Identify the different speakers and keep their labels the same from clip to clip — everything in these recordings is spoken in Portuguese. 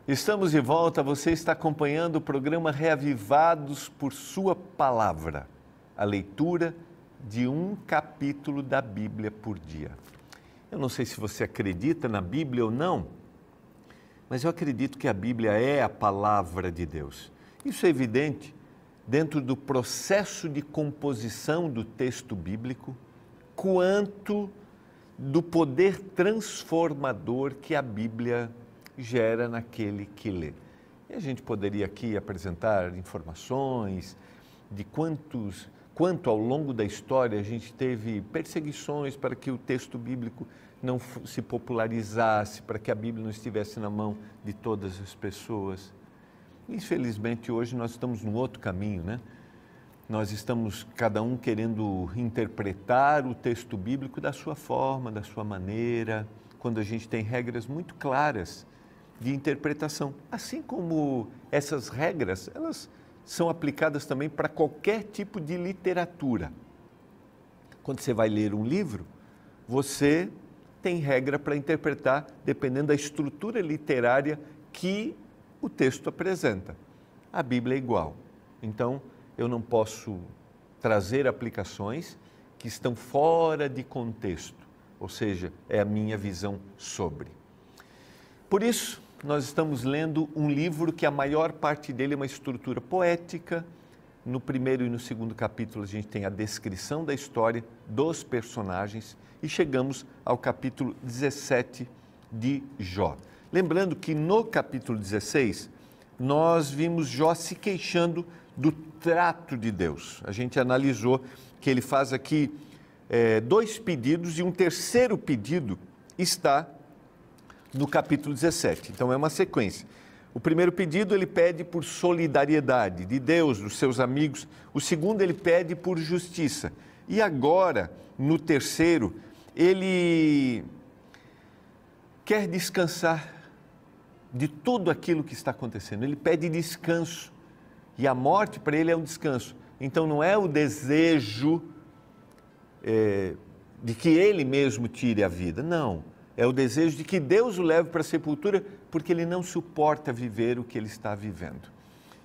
Speaker 1: Estamos de volta, você está acompanhando o programa Reavivados por Sua Palavra, a leitura de um capítulo da Bíblia por dia. Eu não sei se você acredita na Bíblia ou não, mas eu acredito que a Bíblia é a palavra de Deus. Isso é evidente dentro do processo de composição do texto bíblico, quanto do poder transformador que a Bíblia gera naquele que lê. E a gente poderia aqui apresentar informações de quanto ao longo da história a gente teve perseguições para que o texto bíblico não se popularizasse, para que a Bíblia não estivesse na mão de todas as pessoas. Infelizmente, hoje nós estamos num outro caminho, né? Nós estamos, cada um, querendo interpretar o texto bíblico da sua forma, da sua maneira, quando a gente tem regras muito claras de interpretação. Assim como essas regras, elas são aplicadas também para qualquer tipo de literatura. Quando você vai ler um livro, você tem regra para interpretar, dependendo da estrutura literária que o texto apresenta. A Bíblia é igual. Então, eu não posso trazer aplicações que estão fora de contexto, ou seja, é a minha visão sobre. Por isso, nós estamos lendo um livro que a maior parte dele é uma estrutura poética. No primeiro e no segundo capítulo a gente tem a descrição da história dos personagens e chegamos ao capítulo 17 de Jó. Lembrando que no capítulo 16 nós vimos Jó se queixando do trato de Deus. A gente analisou que ele faz aqui dois pedidos e um terceiro pedido está no capítulo 17. Então é uma sequência. O primeiro pedido ele pede por solidariedade de Deus, dos seus amigos. O segundo ele pede por justiça. E agora, no terceiro, ele quer descansar de tudo aquilo que está acontecendo. Ele pede descanso. E a morte para ele é um descanso. Então não é o desejo de que ele mesmo tire a vida. Não. É o desejo de que Deus o leve para a sepultura, porque ele não suporta viver o que ele está vivendo.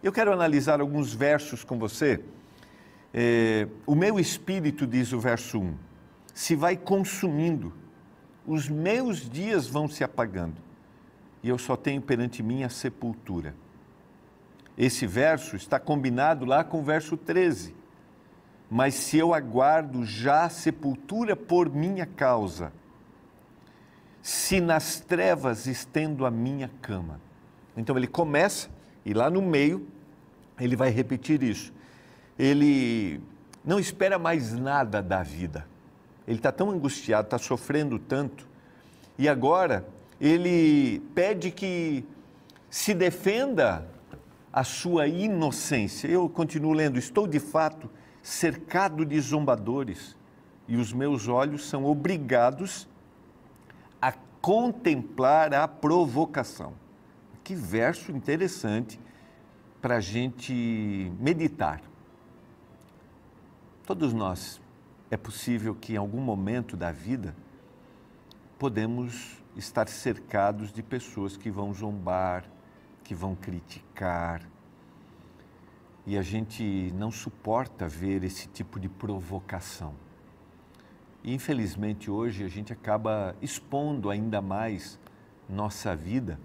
Speaker 1: Eu quero analisar alguns versos com você. O meu espírito, diz o verso 1, se vai consumindo, os meus dias vão se apagando, e eu só tenho perante mim a sepultura. Esse verso está combinado lá com o verso 13. Mas se eu aguardo já a sepultura por minha causa, se nas trevas estendo a minha cama. Então ele começa e lá no meio ele vai repetir isso. Ele não espera mais nada da vida. Ele está tão angustiado, está sofrendo tanto. E agora ele pede que se defenda a sua inocência. Eu continuo lendo. Estou de fato cercado de zombadores e os meus olhos são obrigados a contemplar a provocação. Que verso interessante para a gente meditar. Todos nós, é possível que em algum momento da vida podemos estar cercados de pessoas que vão zombar, que vão criticar, e a gente não suporta ver esse tipo de provocação. E, infelizmente, hoje a gente acaba expondo ainda mais nossa vida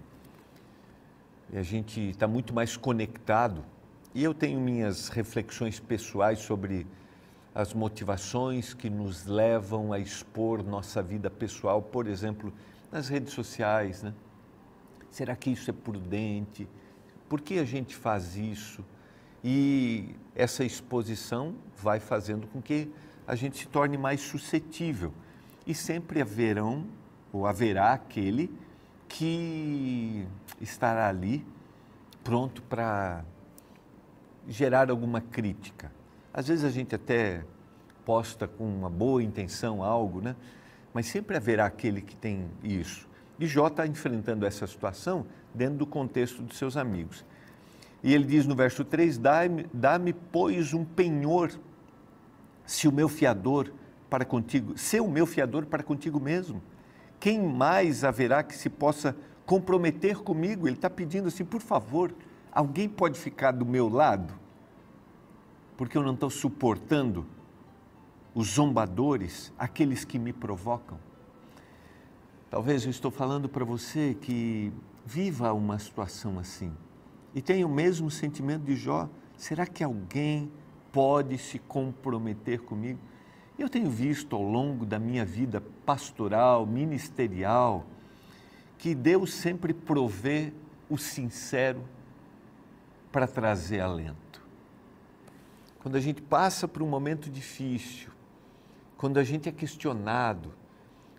Speaker 1: e a gente está muito mais conectado. E eu tenho minhas reflexões pessoais sobre as motivações que nos levam a expor nossa vida pessoal, por exemplo, nas redes sociais, né? Será que isso é prudente? Por que a gente faz isso? E essa exposição vai fazendo com que a gente se torne mais suscetível. E sempre haverá aquele que estará ali pronto para gerar alguma crítica. Às vezes a gente até posta com uma boa intenção algo, né? Mas sempre haverá aquele que tem isso. E Jó está enfrentando essa situação dentro do contexto dos seus amigos. E ele diz no verso 3, dá-me, pois, um penhor, se o meu fiador para contigo, ser o meu fiador para contigo mesmo. Quem mais haverá que se possa comprometer comigo. Ele está pedindo assim, por favor, alguém pode ficar do meu lado? Porque eu não estou suportando os zombadores, aqueles que me provocam. Talvez eu estou falando para você que viva uma situação assim e tenha o mesmo sentimento de Jó. Será que alguém pode se comprometer comigo? Eu tenho visto ao longo da minha vida pastoral, ministerial, que Deus sempre provê o sincero para trazer alento. Quando a gente passa por um momento difícil, quando a gente é questionado,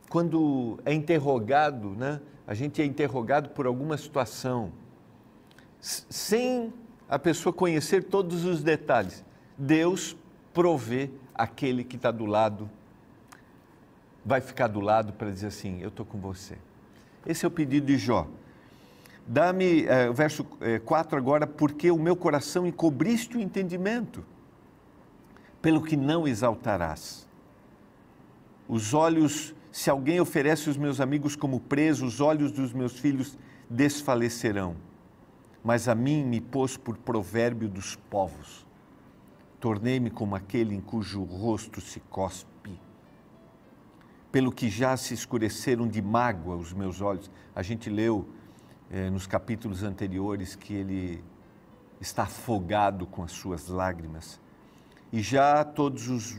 Speaker 1: quando é interrogado, né? A gente é interrogado por alguma situação, sem a pessoa conhecer todos os detalhes, Deus provê aquele que está do lado, vai ficar do lado para dizer assim, eu estou com você. Esse é o pedido de Jó. Dá-me, o verso 4 agora, porque o meu coração encobriste o entendimento, pelo que não exaltarás. Os olhos, se alguém oferece os meus amigos como preso, os olhos dos meus filhos desfalecerão. Mas a mim me pôs por provérbio dos povos. Tornei-me como aquele em cujo rosto se cospe. Pelo que já se escureceram de mágoa os meus olhos. A gente leu nos capítulos anteriores que ele está afogado com as suas lágrimas. E já todos os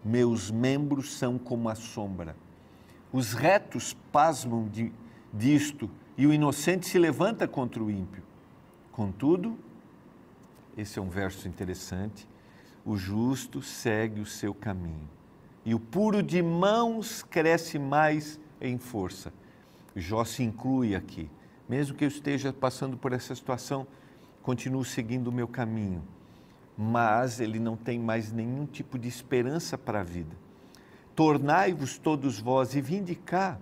Speaker 1: meus membros são como a sombra. Os retos pasmam disto e o inocente se levanta contra o ímpio. Contudo, esse é um verso interessante, o justo segue o seu caminho e o puro de mãos cresce mais em força. Jó se inclui aqui. Mesmo que eu esteja passando por essa situação, continuo seguindo o meu caminho. Mas ele não tem mais nenhum tipo de esperança para a vida. Tornai-vos todos vós e vinde cá,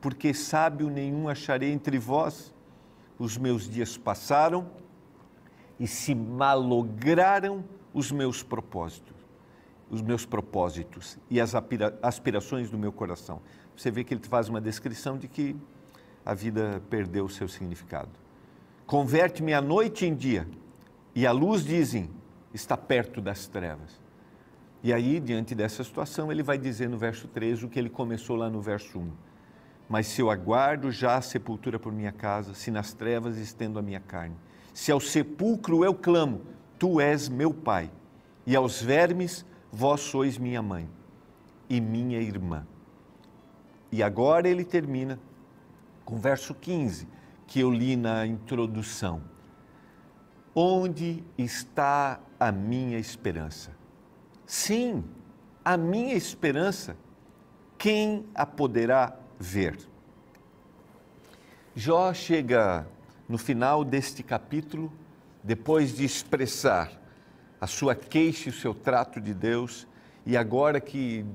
Speaker 1: porque sábio nenhum acharei entre vós. Os meus dias passaram e se malograram os meus propósitos e as aspirações do meu coração. Você vê que ele faz uma descrição de que a vida perdeu o seu significado. Converte-me a noite em dia, e a luz, dizem, está perto das trevas. E aí, diante dessa situação, ele vai dizer no verso 13 o que ele começou lá no verso 1. Mas se eu aguardo já a sepultura por minha casa, se nas trevas estendo a minha carne, se ao sepulcro eu clamo, tu és meu pai, e aos vermes, vós sois minha mãe e minha irmã. E agora ele termina com o verso 15, que eu li na introdução. Onde está a minha esperança? Sim, a minha esperança, quem a poderá ver? Jó chega no final deste capítulo, depois de expressar a sua queixa e o seu trato de Deus, e agora que,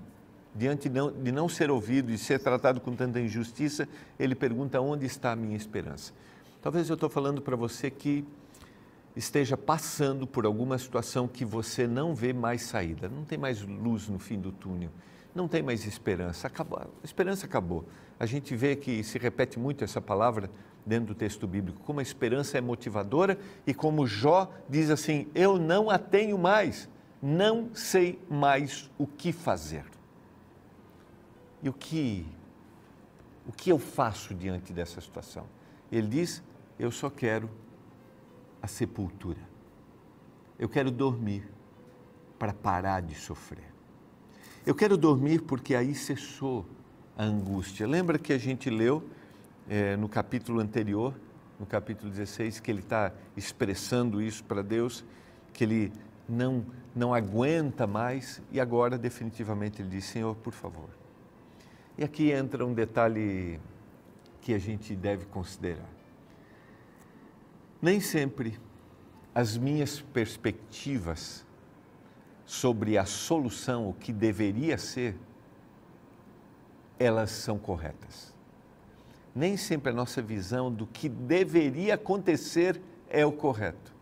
Speaker 1: diante de não ser ouvido e ser tratado com tanta injustiça, ele pergunta onde está a minha esperança. Talvez eu estou falando para você que esteja passando por alguma situação que você não vê mais saída, não tem mais luz no fim do túnel, não tem mais esperança, acabou, a esperança acabou. A gente vê que se repete muito essa palavra dentro do texto bíblico, como a esperança é motivadora e como Jó diz assim, eu não a tenho mais, não sei mais o que fazer. E o que eu faço diante dessa situação? Ele diz, eu só quero a sepultura. Eu quero dormir para parar de sofrer. Eu quero dormir porque aí cessou a angústia. Lembra que a gente leu no capítulo anterior, no capítulo 16, que ele está expressando isso para Deus, que ele não aguenta mais e agora definitivamente ele diz, Senhor, por favor. E aqui entra um detalhe que a gente deve considerar. Nem sempre as minhas perspectivas sobre a solução, o que deveria ser, elas são corretas. Nem sempre a nossa visão do que deveria acontecer é o correto.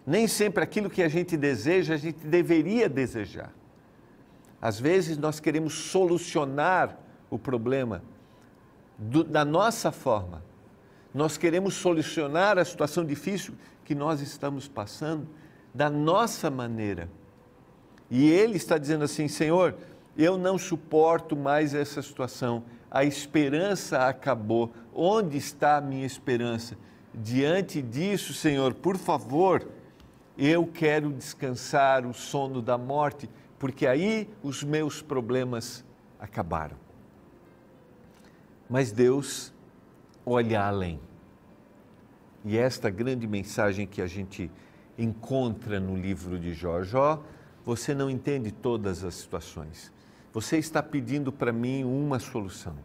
Speaker 1: Nem sempre aquilo que a gente deseja, a gente deveria desejar. Às vezes nós queremos solucionar o problema da nossa forma. Nós queremos solucionar a situação difícil que nós estamos passando da nossa maneira. E ele está dizendo assim: Senhor, eu não suporto mais essa situação, a esperança acabou. Onde está a minha esperança? Diante disso, Senhor, por favor, eu quero descansar o sono da morte, porque aí os meus problemas acabaram. Mas Deus olha além. E esta grande mensagem que a gente encontra no livro de Jó. Jó, você não entende todas as situações. Você está pedindo para mim uma solução.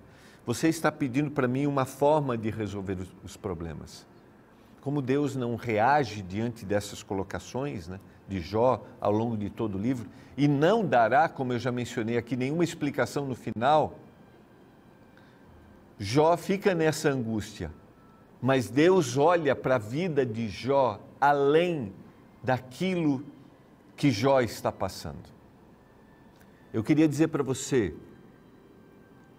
Speaker 1: Você está pedindo para mim uma forma de resolver os problemas. Como Deus não reage diante dessas colocações, né, de Jó ao longo de todo o livro, e não dará, como eu já mencionei aqui, nenhuma explicação no final, Jó fica nessa angústia. Mas Deus olha para a vida de Jó além daquilo que Jó está passando. Eu queria dizer para você,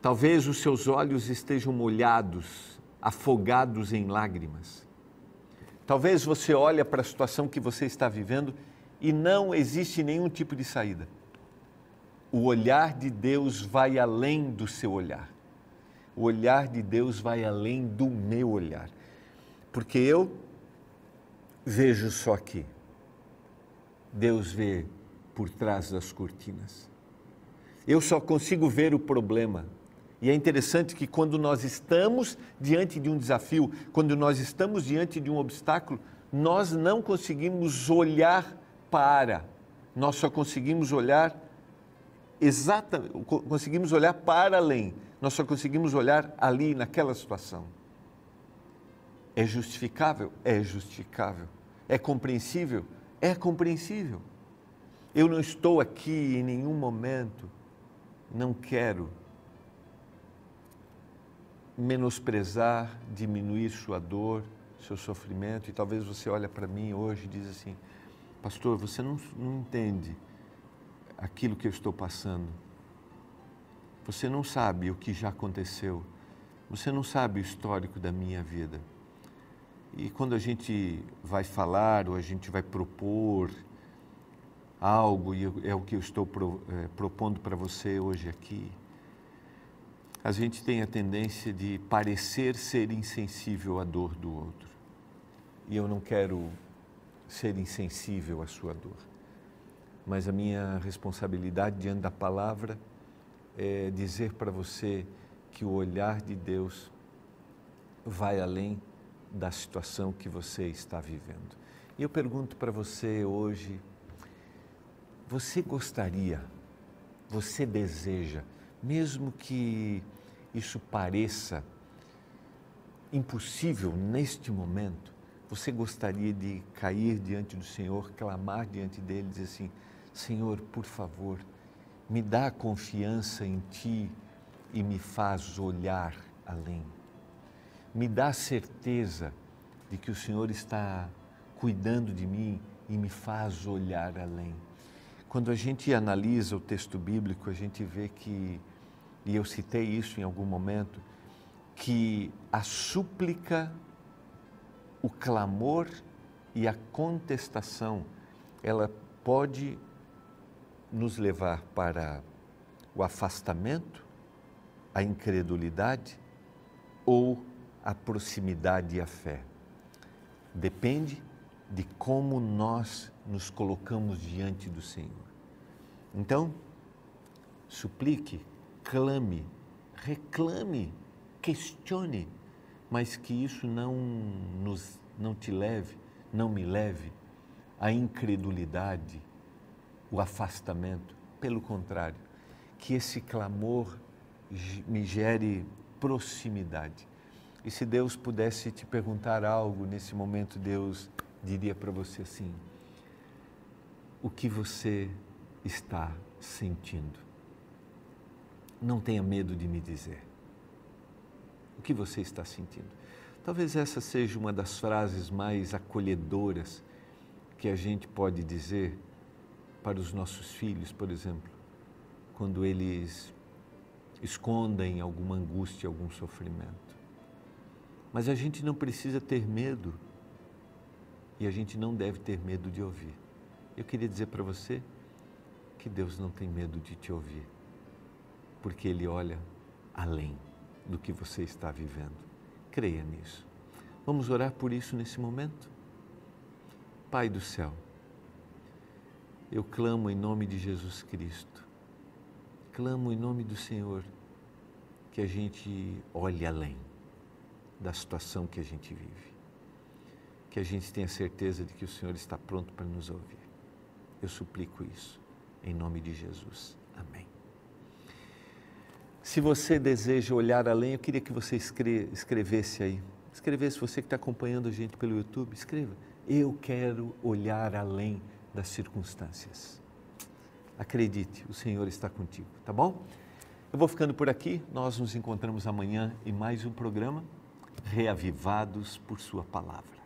Speaker 1: talvez os seus olhos estejam molhados, afogados em lágrimas. Talvez você olhe para a situação que você está vivendo e não existe nenhum tipo de saída. O olhar de Deus vai além do seu olhar. O olhar de Deus vai além do meu olhar. Porque eu vejo só aqui. Deus vê por trás das cortinas. Eu só consigo ver o problema. E é interessante que quando nós estamos diante de um desafio, quando nós estamos diante de um obstáculo, nós não conseguimos olhar para, nós só conseguimos olhar conseguimos olhar para além, nós só conseguimos olhar ali naquela situação. É justificável? É justificável. É compreensível? É compreensível. Eu não estou aqui em nenhum momento, não quero menosprezar, diminuir sua dor, seu sofrimento, e talvez você olhe para mim hoje e diz assim: pastor, você não entende aquilo que eu estou passando, você não sabe o que já aconteceu, você não sabe o histórico da minha vida. E quando a gente vai falar ou a gente vai propor algo, e é o que eu estou propondo para você hoje aqui, a gente tem a tendência de parecer ser insensível à dor do outro. E eu não quero ser insensível à sua dor. Mas a minha responsabilidade diante da palavra é dizer para você que o olhar de Deus vai além da situação que você está vivendo. E eu pergunto para você hoje, você gostaria, você deseja, mesmo que isso pareça impossível neste momento, você gostaria de cair diante do Senhor, clamar diante dele, dizer assim: Senhor, por favor, me dá confiança em Ti e me faz olhar além. Me dá certeza de que o Senhor está cuidando de mim e me faz olhar além. Quando a gente analisa o texto bíblico, a gente vê que, e eu citei isso em algum momento, que a súplica, o clamor e a contestação, ela pode nos levar para o afastamento, a incredulidade ou a proximidade e a fé. Depende de como nós nos colocamos diante do Senhor. Então, suplique, clame, reclame, questione, mas que isso não te leve, não me leve à incredulidade, o afastamento. Pelo contrário, que esse clamor me gere proximidade. E se Deus pudesse te perguntar algo nesse momento, Deus diria para você assim: o que você está sentindo? Não tenha medo de me dizer. O que você está sentindo? Talvez essa seja uma das frases mais acolhedoras que a gente pode dizer para os nossos filhos, por exemplo, quando eles esconda em alguma angústia, algum sofrimento. Mas a gente não precisa ter medo e a gente não deve ter medo de ouvir. Eu queria dizer para você que Deus não tem medo de te ouvir, porque Ele olha além do que você está vivendo. Creia nisso. Vamos orar por isso nesse momento? Pai do céu, eu clamo em nome de Jesus Cristo, clamo em nome do Senhor, que a gente olhe além da situação que a gente vive, que a gente tenha certeza de que o Senhor está pronto para nos ouvir. Eu suplico isso, em nome de Jesus. Amém. Se você deseja olhar além, eu queria que você escrevesse aí. Escrevesse, você que está acompanhando a gente pelo YouTube, escreva. Eu quero olhar além das circunstâncias. Acredite, o Senhor está contigo, tá bom? Eu vou ficando por aqui, nós nos encontramos amanhã em mais um programa Reavivados por Sua Palavra.